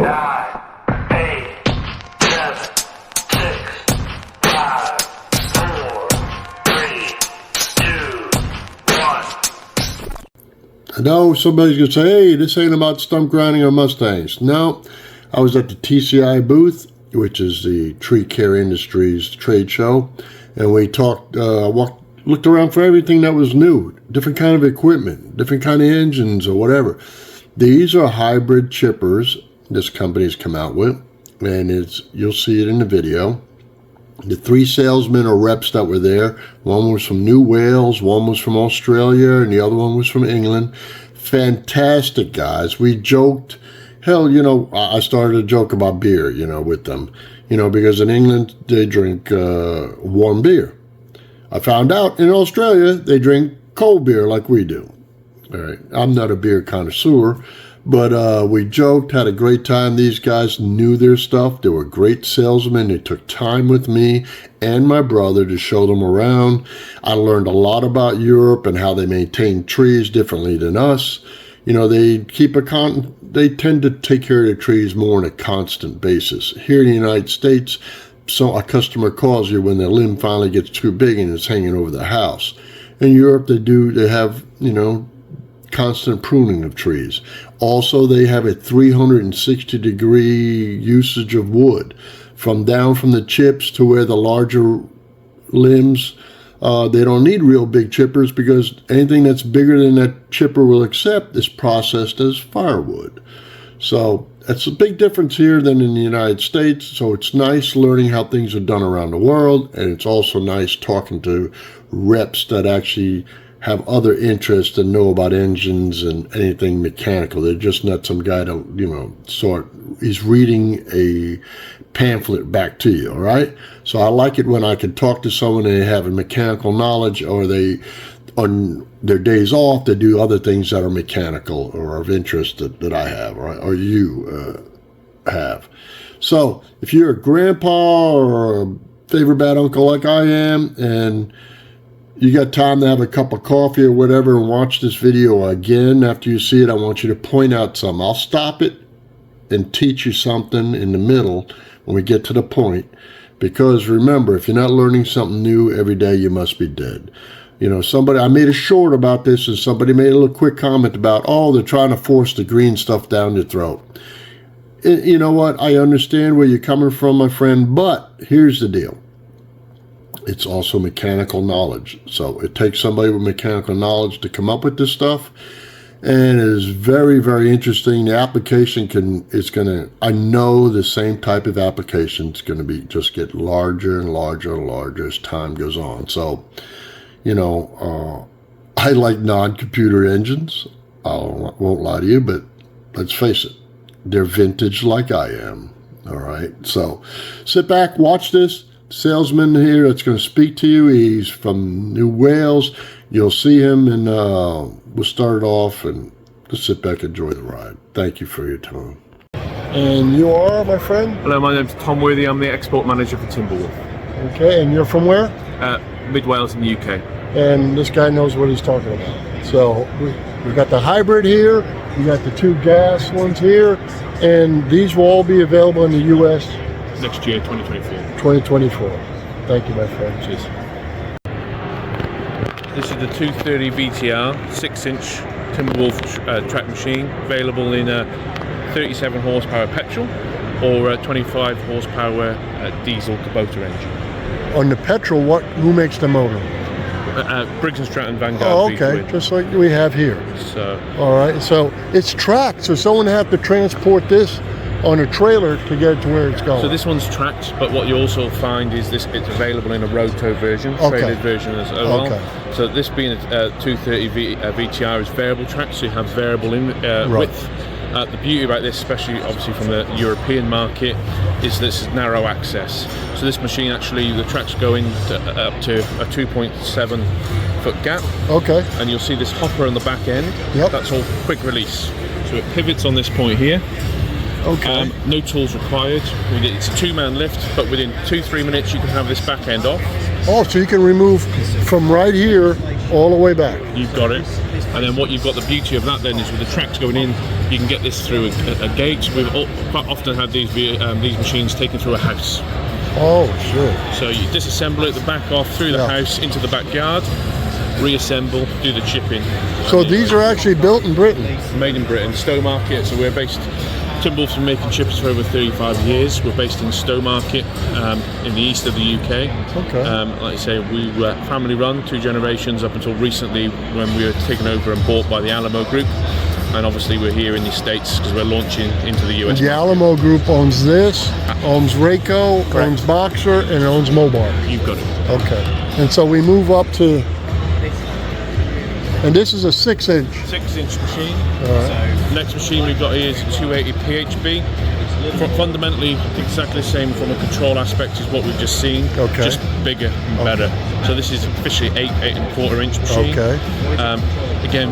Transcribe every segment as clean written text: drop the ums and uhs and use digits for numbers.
9, 8, 7, 6, 5, 4, 3, 2, 1. I know somebody's going to say, hey, this ain't about stump grinding or Mustangs. No, I was at the TCI booth, which is the Tree Care Industries trade show, and we talked, looked around for everything that was new, different kind of equipment, different kind of engines or whatever. These are hybrid chippers this company's come out with, and you'll see it in the video. The 3 salesmen or reps that were there, one was from New Wales, one was from Australia, and the other one was from England. Fantastic guys. We joked, hell, I started a joke about beer, with them, because in England they drink warm beer. I found out in Australia they drink cold beer like we do. All right, I'm not a beer connoisseur, but we joked, had a great time. These guys knew their stuff. They were great salesmen. They took time with me and my brother to show them around. I learned a lot about Europe and how they maintain trees differently than us. They tend to take care of the trees more on a constant basis. Here in the United States, so a customer calls you when the limb finally gets too big and it's hanging over the house. In Europe, they have, constant pruning of trees. Also, they have a 360-degree usage of wood, down from the chips to where the larger limbs. They don't need real big chippers because anything that's bigger than that chipper will accept is processed as firewood. So that's a big difference here than in the United States. So it's nice learning how things are done around the world, and it's also nice talking to reps that actually have other interests and know about engines and anything mechanical. They're just not some guy that, he's reading a pamphlet back to you, all right? So I like it when I can talk to someone and they have a mechanical knowledge, or they, on their days off, they do other things that are mechanical or of interest that I have, or you have. So if you're a grandpa or a favorite bad uncle like I am, and you got time to have a cup of coffee or whatever and watch this video again after you see it, I want you to point out something. I'll stop it and teach you something in the middle when we get to the point. Because remember, if you're not learning something new every day, you must be dead. I made a short about this, and somebody made a little quick comment about, they're trying to force the green stuff down your throat. You know what? I understand where you're coming from, my friend, but here's the deal. It's also mechanical knowledge. So it takes somebody with mechanical knowledge to come up with this stuff. And it is very, very interesting. The application I know the same type of application is going to just get larger and larger and larger as time goes on. So, I like non-computer engines. I won't lie to you, but let's face it, they're vintage like I am. All right. So sit back, watch this. Salesman here that's going to speak to you. He's from New Wales. You'll see him, and we'll start it off and just sit back and enjoy the ride. Thank you for your time. And you are, my friend? Hello, my name's Tom Worthy. I'm the export manager for Timberwolf. Okay, and you're from where? Mid Wales in the UK. And this guy knows what he's talking about. So we got the hybrid here. We got the 2 gas ones here, and these will all be available in the U.S. next year, 2024. 2024. Thank you, my friend. Cheers. This is the 230 VTR 6-inch Timberwolf track machine, available in a 37 horsepower petrol or a 25 horsepower diesel Kubota engine. On the petrol, who makes the motor? Briggs & Stratton Vanguard. Oh, okay, just like we have here. So, all right, so it's tracked, so someone have to transport this on a trailer to get it to where it's going. So this one's tracked, but what you also find is it's available in a roto version, trailered version as well. Okay. So this being a 230 VTR is variable track, so you have variable width. The beauty about this, especially obviously from the European market, is this is narrow access. So this machine actually, the track's going up to a 2.7 foot gap. Okay. And you'll see this hopper on the back end. Yep. That's all quick release. So it pivots on this point here. Okay. No tools required. It's a 2-man lift, but within 2-3 minutes you can have this back end off. Oh, so you can remove from right here all the way back. You've got it. And then what you've got, the beauty of that then is with the tracks going in, you can get this through a gate. We've quite often had these machines taken through a house. Oh, sure. So you disassemble it, the back off, through the house, into the backyard, reassemble, do the chipping. So these are actually built in Britain? Made in Britain, Stowmarket. So we're based, Timberwolf's been making chippers for over 35 years. We're based in Stowmarket, in the east of the UK. Okay. Like I say, we were family run, 2 generations up until recently when we were taken over and bought by the Alamo Group. And obviously we're here in the States because we're launching into the US. The Alamo Group owns this, owns Rayco, owns Boxer, and owns Mobar. You've got it. Okay. And so we move up to, and this is a 6-inch. 6-inch machine. All right. So next machine we've got here is a 280 PHB. Fundamentally exactly the same from a control aspect as what we've just seen. Okay. Just bigger and better. So this is officially 8.25 inch machine. Okay. Again,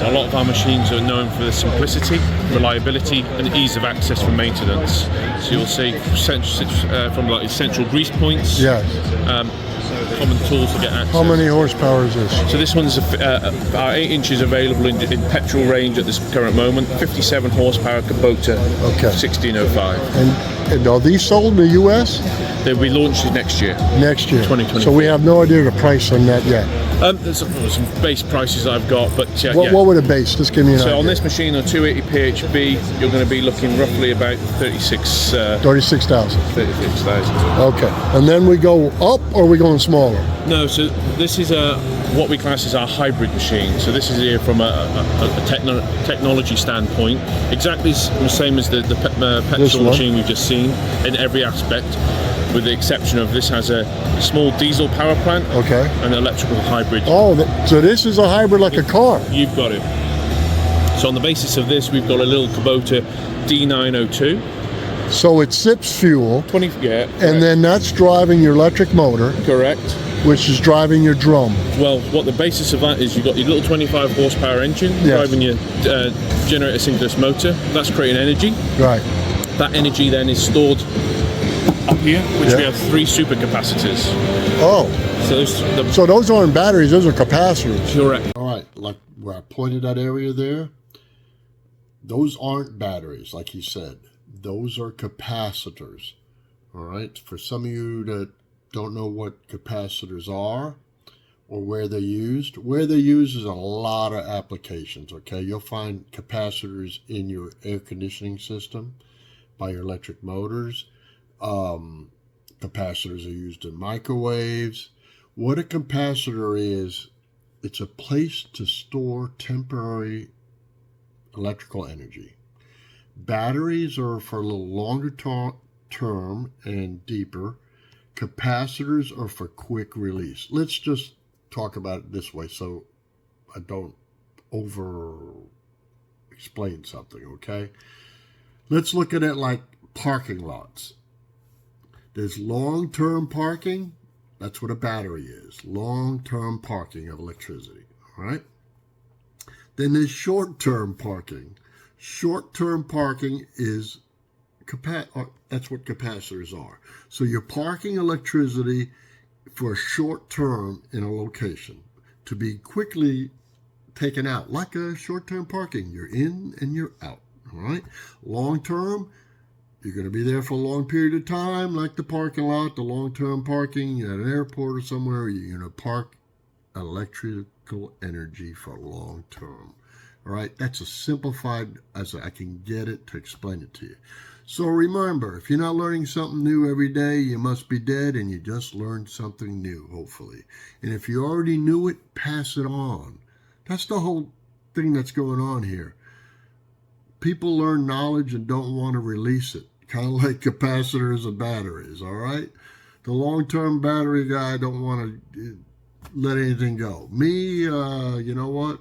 a lot of our machines are known for the simplicity, reliability, and ease of access for maintenance. So you'll see from like central grease points. Yes. Common tools to get access. How many horsepower is this? So this one's our 8 inches available in petrol range at this current moment. 57 horsepower Kubota. Okay. 1605. And are these sold in the U.S.? They'll be launched next year. Next year. 2020. So we have no idea the price on that yet. There's some base prices I've got, but What would it base? Just give me an idea. So on this machine, on 280 PHB, you're going to be looking roughly about 36,000. 36,000. Okay. And then we go up, or are we going smaller? No, so this is what we class as our hybrid machine. So this is here from a technology standpoint, exactly the same as the petrol machine we've just seen in every aspect, with the exception of this has a small diesel power plant, okay, and an electrical hybrid. Oh, so this is a hybrid like a car. You've got it. So on the basis of this, we've got a little Kubota D902. So it sips fuel. 20, yeah. And then that's driving your electric motor. Correct. Which is driving your drum. Well, what the basis of that is, you've got your little 25 horsepower engine, yes, driving your generator synchronous motor. That's creating energy. Right. That energy then is stored up here, which we have 3 supercapacitors. Oh. So those aren't batteries, those are capacitors. Correct. All right, like where I pointed that area there, those aren't batteries, like he said. Those are capacitors. All right. For some of you that don't know what capacitors are or where they're used is a lot of applications. Okay. You'll find capacitors in your air conditioning system by your electric motors. Capacitors are used in microwaves. What a capacitor is, it's a place to store temporary electrical energy. Batteries are for a little longer term and deeper. Capacitors are for quick release. Let's just talk about it this way so I don't over explain something, okay? Let's look at it like parking lots. There's long-term parking. That's what a battery is. Long-term parking of electricity, all right? Then there's short-term parking. Short-term parking is, that's what capacitors are. So you're parking electricity for a short term in a location to be quickly taken out, like a short-term parking. You're in and you're out, all right? Long-term, you're going to be there for a long period of time, like the parking lot, the long-term parking at an airport or somewhere. You're going to park electrical energy for long-term. All right, that's as simplified as I can get it to explain it to you. So remember, if you're not learning something new every day, you must be dead, and you just learned something new, hopefully. And if you already knew it, pass it on. That's the whole thing that's going on here. People learn knowledge and don't want to release it, kind of like capacitors and batteries, all right? The long-term battery guy don't want to let anything go. Me, you know what?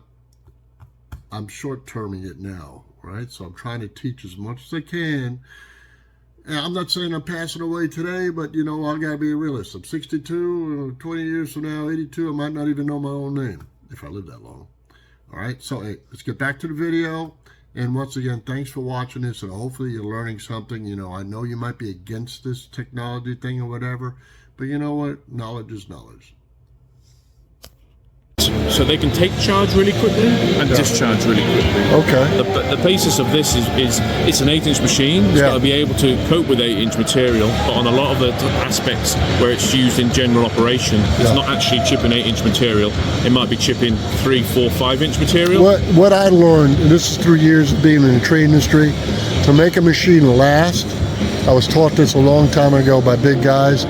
I'm short-terming it now, right? So I'm trying to teach as much as I can. And I'm not saying I'm passing away today, but, you know, I got to be a realist. I'm 62, 20 years from now, 82, I might not even know my own name if I live that long. All right, so hey, let's get back to the video. And once again, thanks for watching this, and hopefully you're learning something. You know, I know you might be against this technology thing or whatever, but you know what? Knowledge is knowledge. so they can take charge really quickly and discharge really quickly. Okay. The basis of this is it's an 8-inch machine. It's got to be able to cope with 8-inch material, but on a lot of the aspects where it's used in general operation, it's not actually chipping 8-inch material. It might be chipping 3, 4, 5-inch material. What I learned, and this is through years of being in the trade industry, to make a machine last, I was taught this a long time ago by big guys.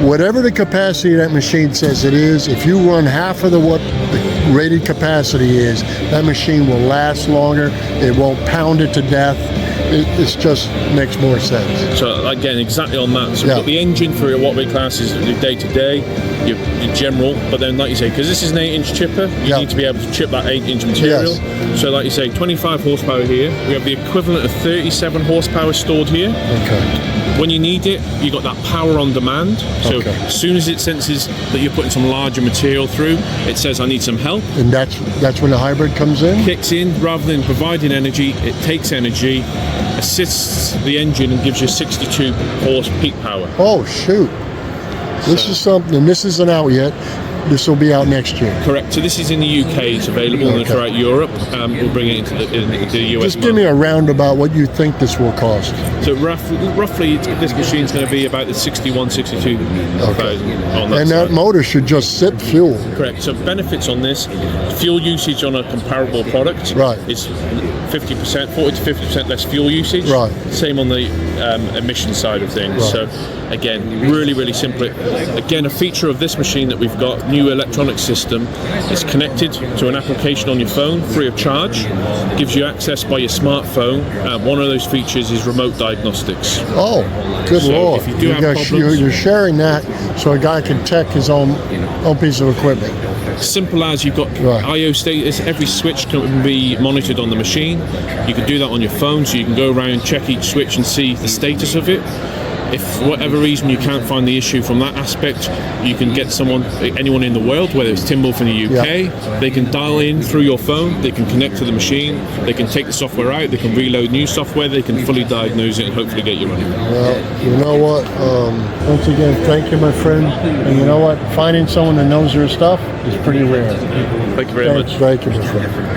Whatever the capacity of that machine says it is, if you run half of what the rated capacity is, that machine will last longer. It won't pound it to death. It just makes more sense. So again, exactly on that. So we've got the engine for what we class as the day-to-day, your general, but then like you say, because this is an 8-inch chipper, you need to be able to chip that 8-inch material. So like you say, 25 horsepower here. We have the equivalent of 37 horsepower stored here. Okay. When you need it, you got that power on demand. So as soon as it senses that you're putting some larger material through, it says, I need some help. And that's when the hybrid comes in? Kicks in. Rather than providing energy, it takes energy, assists the engine and gives you 62 horse peak power. Oh, shoot. This is something, this isn't out yet. This will be out next year. Correct. So this is in the UK. It's available throughout Europe. We'll bring it into the US. Just give me a roundabout what you think this will cost. So roughly this machine's going to be about the 61, 62,000 on that. And that motor should just sip fuel. Correct. So benefits on this: fuel usage on a comparable product is 50%, 40 to 50% less fuel usage. Right. Same on the emission side of things. So again, really simple. Again, a feature of this machine that we've got, new electronic system, is connected to an application on your phone free of charge. Gives you access by your smartphone. One of those features is remote diagnostics. Oh, good Lord. If you do have problems, you're sharing that so a guy can check his own piece of equipment. Simple as you've got I/O status. Every switch can be monitored on the machine. You can do that on your phone, so you can go around, check each switch and see the status of it. If for whatever reason you can't find the issue from that aspect, you can get anyone in the world, whether it's Timberwolf in the UK, they can dial in through your phone, they can connect to the machine, they can take the software out, they can reload new software, they can fully diagnose it and hopefully get you running. Well, you know what? Once again, thank you, my friend. And you know what? Finding someone that knows their stuff is pretty rare. Thank you very much. Thank you, my friend.